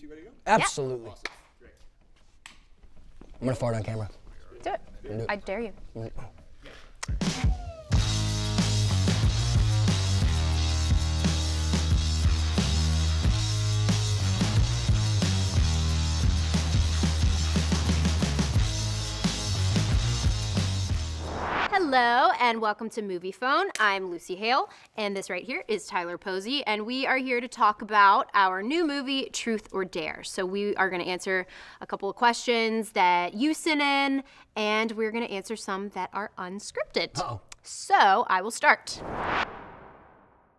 two ready to go? Absolutely. Awesome. Great. I'm gonna fart on camera. Do it. I dare you. Hello and welcome to Moviefone. I'm Lucy Hale, and this right here is Tyler Posey, and we are here to talk about our new movie, Truth or Dare. So we are going to answer a couple of questions that you sent in, and we're going to answer some that are unscripted. Uh-oh. So I will start.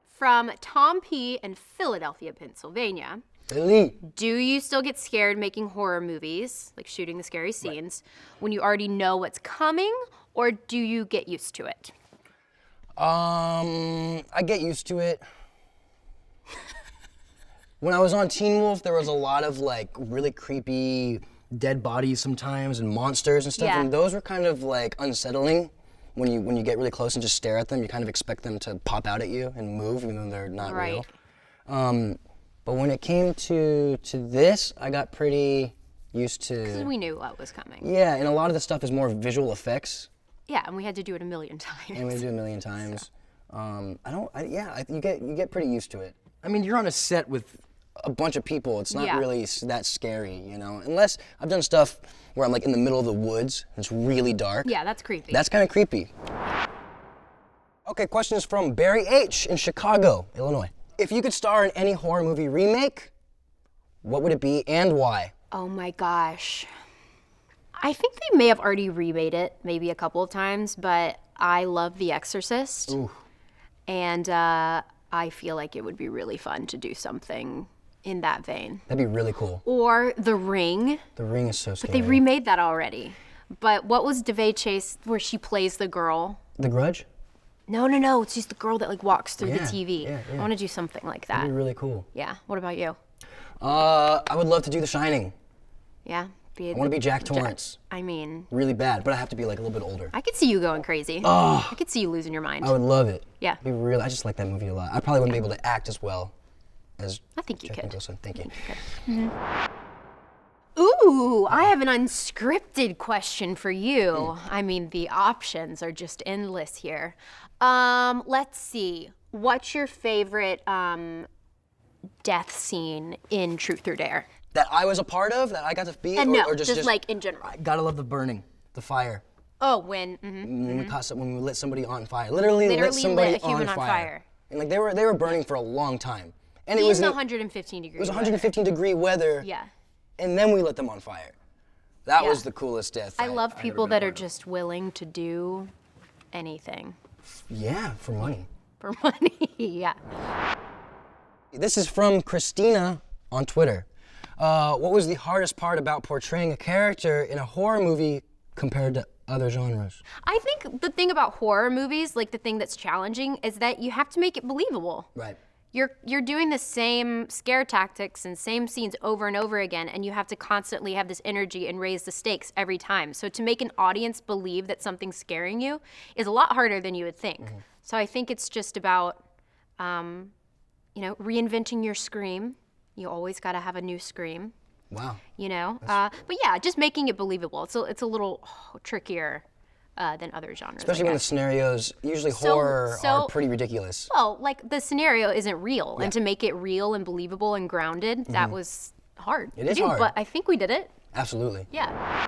From Tom P. in Philadelphia, Pennsylvania. Elite. Do you still get scared making horror movies, like shooting the scary scenes, when you already know what's coming? Or do you get used to it? I get used to it. When I was on Teen Wolf, there was a lot of like really creepy dead bodies sometimes and monsters and stuff, Yeah. and those were kind of like unsettling. When you get really close and just stare at them, you kind of expect them to pop out at you and move, even though they're not Right. real. But when it came to this, I got pretty used to. Because we knew what was coming. Yeah, and a lot of the stuff is more visual effects. Yeah, and we had to do it a million times. And we do it a million times. You get pretty used to it. I mean, you're on a set with a bunch of people. It's not Yeah. really that scary, you know? Unless I've done stuff where I'm like in the middle of the woods and it's really dark. Yeah, that's creepy. That's kind of creepy. Okay, question is from Barry H. in Chicago, Illinois. If you could star in any horror movie remake, what would it be and why? Oh my gosh. I think they may have already remade it, maybe a couple of times, but I love The Exorcist. Ooh. And I feel like it would be really fun to do something in that vein. That'd be really cool. Or The Ring. The Ring is so scary. They remade that already. But what was DeVay Chase where she plays the girl? The Grudge? No. It's just the girl that like walks through the Yeah, TV. yeah. I want to do something like that. That'd be really cool. Yeah. What about you? I would love to do The Shining. Yeah. I want to be Jack Torrance. I mean, Really bad, but I have to be like a little bit older. I could see you going crazy. I could see you losing your mind. I would love it. Yeah. It'd be real. I just like that movie a lot. I probably wouldn't be able to act as well as I think you Jack could. Nicholson. Thank you. Ooh, I have an unscripted question for you. I mean, the options are just endless here. Let's see. What's your favorite death scene in Truth or Dare? That I was a part of, that I got to be, No, or just like in general. Gotta love the burning, the fire. Oh, when When we lit somebody on fire, literally lit somebody lit a human on fire. And like they were burning for a long time, and in it was the 115 degrees. It was 115 degree weather. Yeah. And then we lit them on fire. That Yeah. was the coolest death. I love I've people ever been that a are part just willing to do anything of. Yeah, for money. for money. Yeah. This is from Christina on Twitter. What was the hardest part about portraying a character in a horror movie compared to other genres? I think the thing about horror movies, like the thing that's challenging, is that you have to make it believable. Right. You're doing the same scare tactics and same scenes over and over again, and you have to constantly have this energy and raise the stakes every time. So to make an audience believe that something's scaring you is a lot harder than you would think. So I think it's just about, reinventing your scream. You always got to have a new scream. Wow. But yeah, just making it believable. It's a little trickier than other genres. Especially when the scenarios, usually horror, are pretty ridiculous. Well, like the scenario isn't real, and to make it real and believable and grounded, that was hard. It is to do, hard. But I think we did it. Absolutely. Yeah.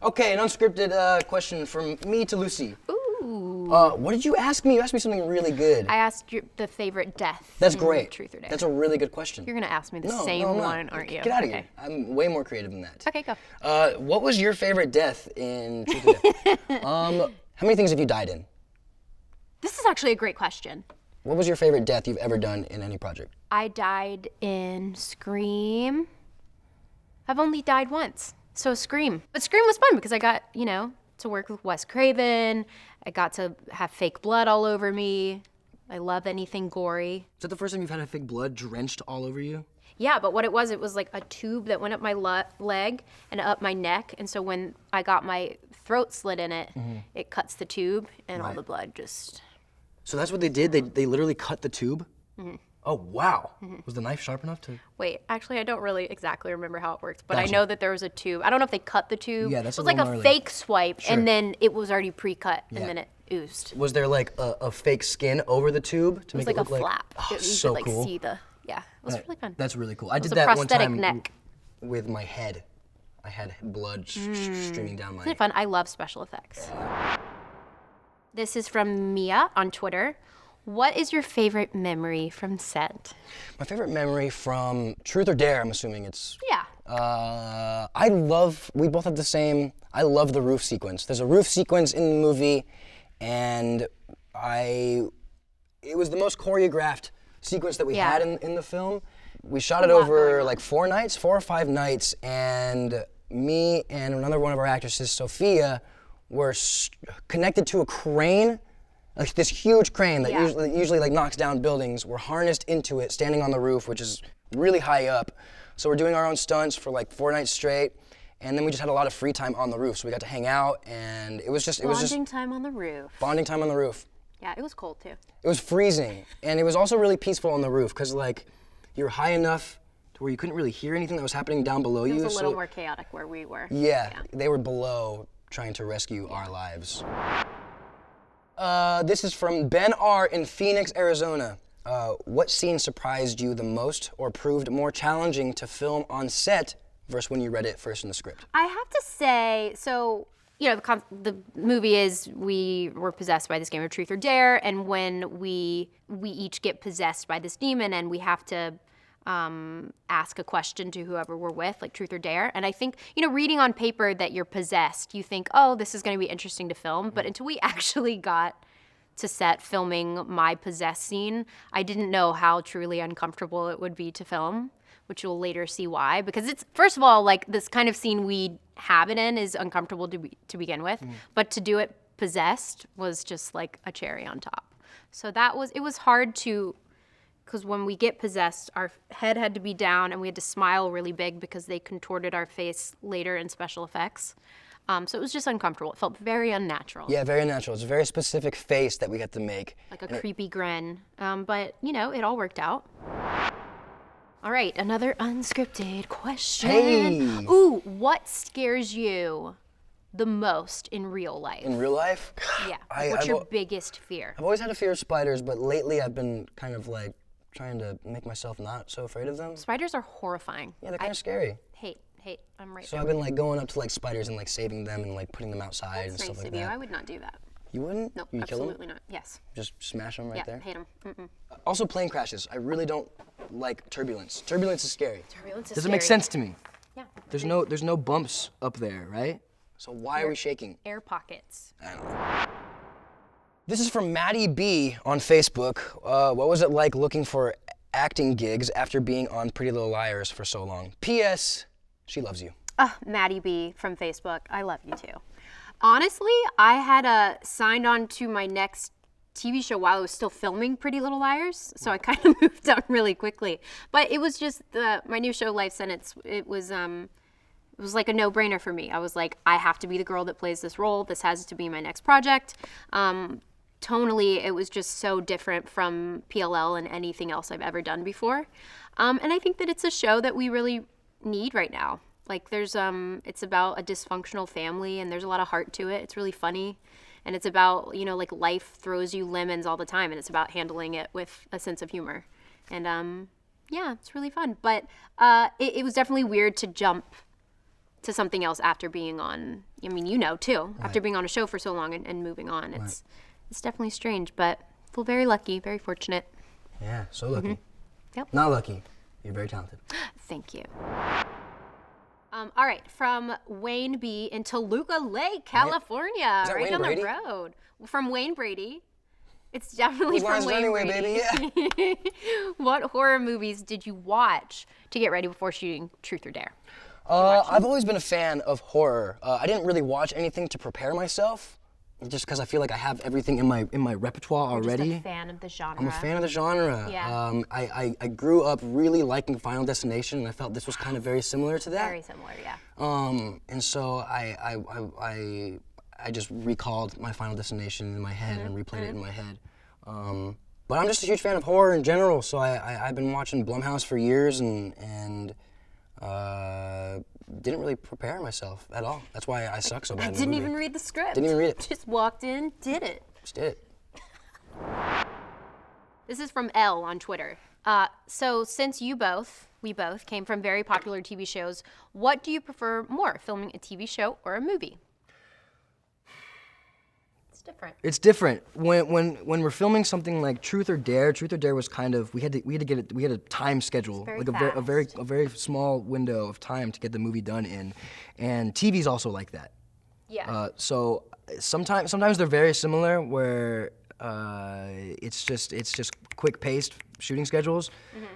Okay, an unscripted question from me to Lucy. Ooh. What did you ask me? You asked me something really good. I asked you the favorite death. That's in great. Truth or Dare. That's a really good question. You're gonna ask me the No, same no, I'm not. one, aren't you? Get out of Okay. here. I'm way more creative than that. Okay, go. What was your favorite death in Truth or Dare? How many things have you died in? This is actually a great question. What was your favorite death you've ever done in any project? I died in Scream. I've only died once, so Scream. But Scream was fun because I got, to work with Wes Craven. I got to have fake blood all over me. I love anything gory. Is that the first time you've had a fake blood drenched all over you? Yeah, but what it was like a tube that went up my leg and up my neck. And so when I got my throat slit in it, it cuts the tube and all the blood just... So that's what they did? They literally cut the tube? Oh, wow. Was the knife sharp enough to? Wait, actually, I don't really exactly remember how it works, but I Gotcha. know that there was a tube. I don't know if they cut the tube. Yeah, that's it a was like little a gnarly. fake swipe, Sure. and then it was already pre-cut, Yeah. and then it oozed. Was there like a fake skin over the tube to It was make like it a look flap. Oh, You so could like cool. see the, yeah, it was really fun. That's really cool. I was did a that one prosthetic time neck. with my head. I had blood streaming down my. Isn't it fun? I love special effects. This is from Mia on Twitter. What is your favorite memory from set? My favorite memory from Truth or Dare, I'm assuming it's. Yeah. we both have the same, I love the roof sequence. There's a roof sequence in the movie, and it was the most choreographed sequence that we Yeah. had in the film. We shot it lot over going on. like 4 or 5 nights, and me and another one of our actresses, Sophia, were connected to a crane, like this huge crane that Yeah. usually like knocks down buildings. We're harnessed into it, standing on the roof, which is really high up. So we're doing our own stunts for like 4 nights straight, and then we just had a lot of free time on the roof. So we got to hang out, and it was just Bonding time on the roof. bonding time on the roof. Yeah, it was cold too. It was freezing, and it was also really peaceful on the roof because like you were high enough to where you couldn't really hear anything that was happening down below you. It was a little so- more chaotic where we were. Yeah, they were below trying to rescue our lives. This is from Ben R. in Phoenix, Arizona. What scene surprised you the most or proved more challenging to film on set versus when you read it first in the script? I have to say, so, you know, the movie is we were possessed by this game of Truth or Dare, and when we each get possessed by this demon, and we have to ask a question to whoever we're with, like Truth or Dare. And I think, you know, reading on paper that you're possessed, you think, oh, this is going to be interesting to film. But until we actually got to set filming my possessed scene, I didn't know how truly uncomfortable it would be to film, which you'll later see why. Because it's, first of all, like this kind of scene we have it in is uncomfortable to begin with. But to do it possessed was just like a cherry on top. So it was hard to, because when we get possessed, our head had to be down and we had to smile really big because they contorted our face later in special effects. So it was just uncomfortable. It felt very unnatural. Yeah, very natural. It's a very specific face that we had to make. Like a creepy grin. But, you know, it all worked out. All right, another unscripted question. Hey. Ooh, what scares you the most in real life? In real life? Yeah. I've What's your al- biggest fear? I've always had a fear of spiders, but lately I've been kind of like trying to make myself not so afraid of them. Spiders are horrifying. Yeah, they're kind of scary. Hate. I'm right So there. I've been like going up to like spiders and like saving them and like putting them outside and That's stuff nice like of you. that. I would not do that. You wouldn't? No, You kill them? absolutely not. Yes. Just smash them right Yeah, there? hate them. Mm-mm. Also plane crashes. I really don't like turbulence. Turbulence is scary. Turbulence is Doesn't make scary. sense to me. Yeah. There's no bumps up there, right? So why are we shaking? Air pockets. I don't know. This is from Maddy B on Facebook. What was it like looking for acting gigs after being on Pretty Little Liars for so long? P.S. She loves you. Maddy B from Facebook. I love you too. Honestly, I had signed on to my next TV show while I was still filming Pretty Little Liars, so I kind of moved on really quickly. But it was just my new show, Life Sentence. It was like a no-brainer for me. I was like, I have to be the girl that plays this role. This has to be my next project. Tonally, it was just so different from PLL and anything else I've ever done before. And I think that it's a show that we really need right now. Like there's, it's about a dysfunctional family and there's a lot of heart to it. It's really funny. And it's about, you know, like life throws you lemons all the time and it's about handling it with a sense of humor. And yeah, it's really fun. But it was definitely weird to jump to something else after being on, I mean, you know, too, after being on a show for so long and moving on. It's definitely strange, but I feel very lucky, very fortunate. Yeah, so lucky. Yep. Not lucky. You're very talented. Thank you. All right, from Wayne B in Toluca Lake, California, that right Wayne down Brady? the road. From Wayne Brady. It's definitely Those from lines Wayne anyway, Brady. baby, What horror movies did you watch to get ready before shooting Truth or Dare? I've always been a fan of horror. I didn't really watch anything to prepare myself, just because I feel like I have everything in my repertoire already. Just a fan of the genre. I'm a fan of the genre. Yeah. I grew up really liking Final Destination, and I felt this was kind of very similar to that. Very similar, yeah. And so I just recalled my Final Destination in my head and replayed it in my head. But I'm just a huge fan of horror in general, so I've been watching Blumhouse for years and didn't really prepare myself at all. That's why I suck so bad in the Didn't movie. even read the script. Didn't even read it. Just walked in, did it. Just did it. This is from L on Twitter. So since we both came from very popular TV shows, what do you prefer more, filming a TV show or a movie? It's different. It's different. When we're filming something like Truth or Dare was kind of we had a time schedule, very like fast. a very small window of time to get the movie done in, and TV's also like that. Yeah. So sometimes they're very similar, where it's just quick paced shooting schedules.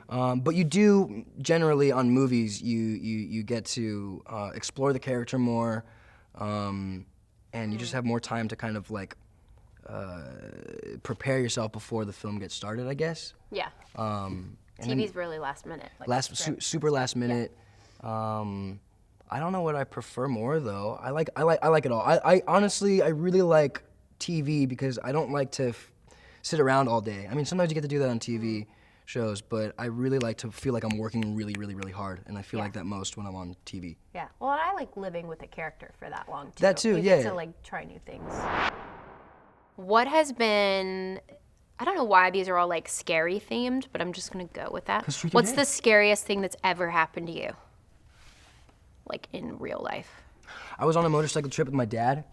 But you do generally on movies you get to explore the character more. And you just have more time to kind of like prepare yourself before the film gets started, I guess. Yeah. And TV's really last minute. Like super last minute. I don't know what I prefer more though. I like it all. I honestly really like TV because I don't like to sit around all day. I mean, sometimes you get to do that on TV shows, but I really like to feel like I'm working really hard, and I feel like that most when I'm on TV. Yeah. Well, I like living with a character for that long too. That too, you yeah. Get to like try new things. What has been? I don't know why these are all like scary themed, but I'm just gonna go with that. What's the scariest thing that's ever happened to you? Like in real life? I was on a motorcycle trip with my dad,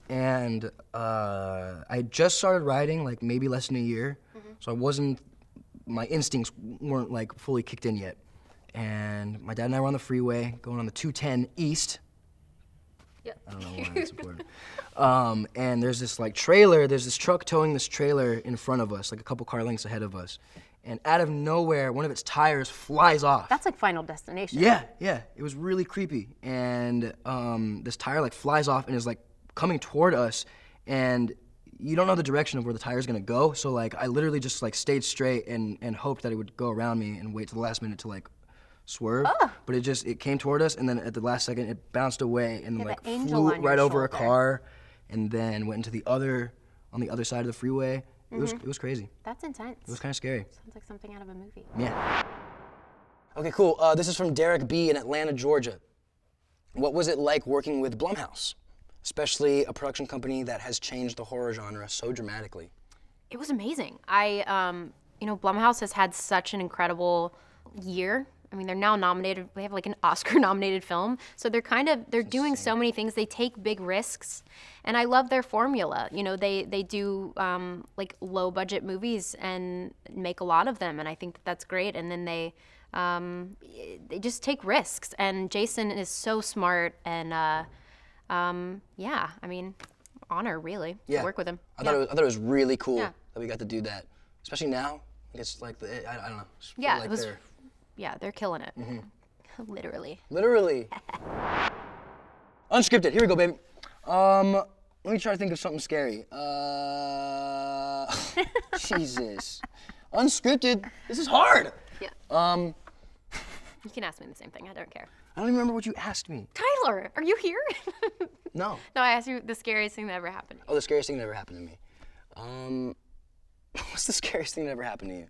and I had just started riding, like maybe less than a year, so my instincts weren't like fully kicked in yet. And my dad and I were on the freeway, going on the 210 East. Yep. I don't know why that's important. And there's this truck towing this trailer in front of us, like a couple car lengths ahead of us. And out of nowhere, one of its tires flies off. That's like Final Destination. Yeah. It was really creepy. And this tire like flies off and is like coming toward us, and you don't know the direction of where the tire's gonna go. So like I literally just like stayed straight and hoped that it would go around me and wait till the last minute to like swerve. But it came toward us, and then at the last second it bounced away and like flew right over a car, and then went into on the other side of the freeway. It was crazy. That's intense. It was kind of scary. Sounds like something out of a movie. Yeah. Okay, cool. This is from Derek B in Atlanta, Georgia. What was it like working with Blumhouse, especially a production company that has changed the horror genre so dramatically? It was amazing. Blumhouse has had such an incredible year. I mean, they're now nominated. They have like an Oscar-nominated film, so they're doing so many things. They take big risks, and I love their formula. You know, they do like low-budget movies and make a lot of them, and I think that's great. And then they just take risks. And Jason is so smart, and I mean, honor really to work with him. I thought it was really cool that we got to do that, especially now. It's like I don't know. Yeah, like it was. Yeah, they're killing it. Literally. Unscripted. Here we go, baby. Let me try to think of something scary. Jesus. Unscripted. This is hard. Yeah. You can ask me the same thing. I don't care. I don't even remember what you asked me. Tyler, are you here? No. No, I asked you the scariest thing that ever happened. Oh, the scariest thing that ever happened to me. What's the scariest thing that ever happened to you?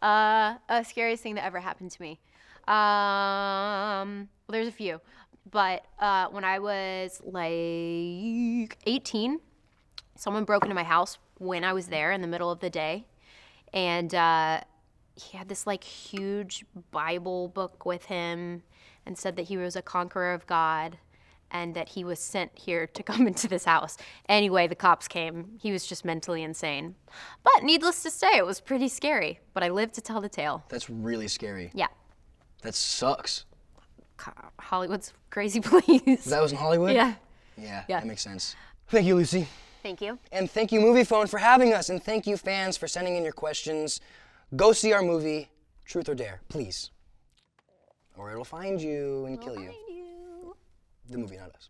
A scariest thing that ever happened to me. Well, there's a few, but when I was like 18, someone broke into my house when I was there in the middle of the day, and he had this like huge Bible book with him, and said that he was a conqueror of God, and that he was sent here to come into this house. Anyway, the cops came. He was just mentally insane. But needless to say, it was pretty scary. But I lived to tell the tale. That's really scary. Yeah. That sucks. Hollywood's crazy place. That was in Hollywood? Yeah. Yeah, that makes sense. Thank you, Lucy. Thank you. And thank you, Moviefone, for having us. And thank you, fans, for sending in your questions. Go see our movie, Truth or Dare, please. Or it'll find you and kill you. The movie, not us.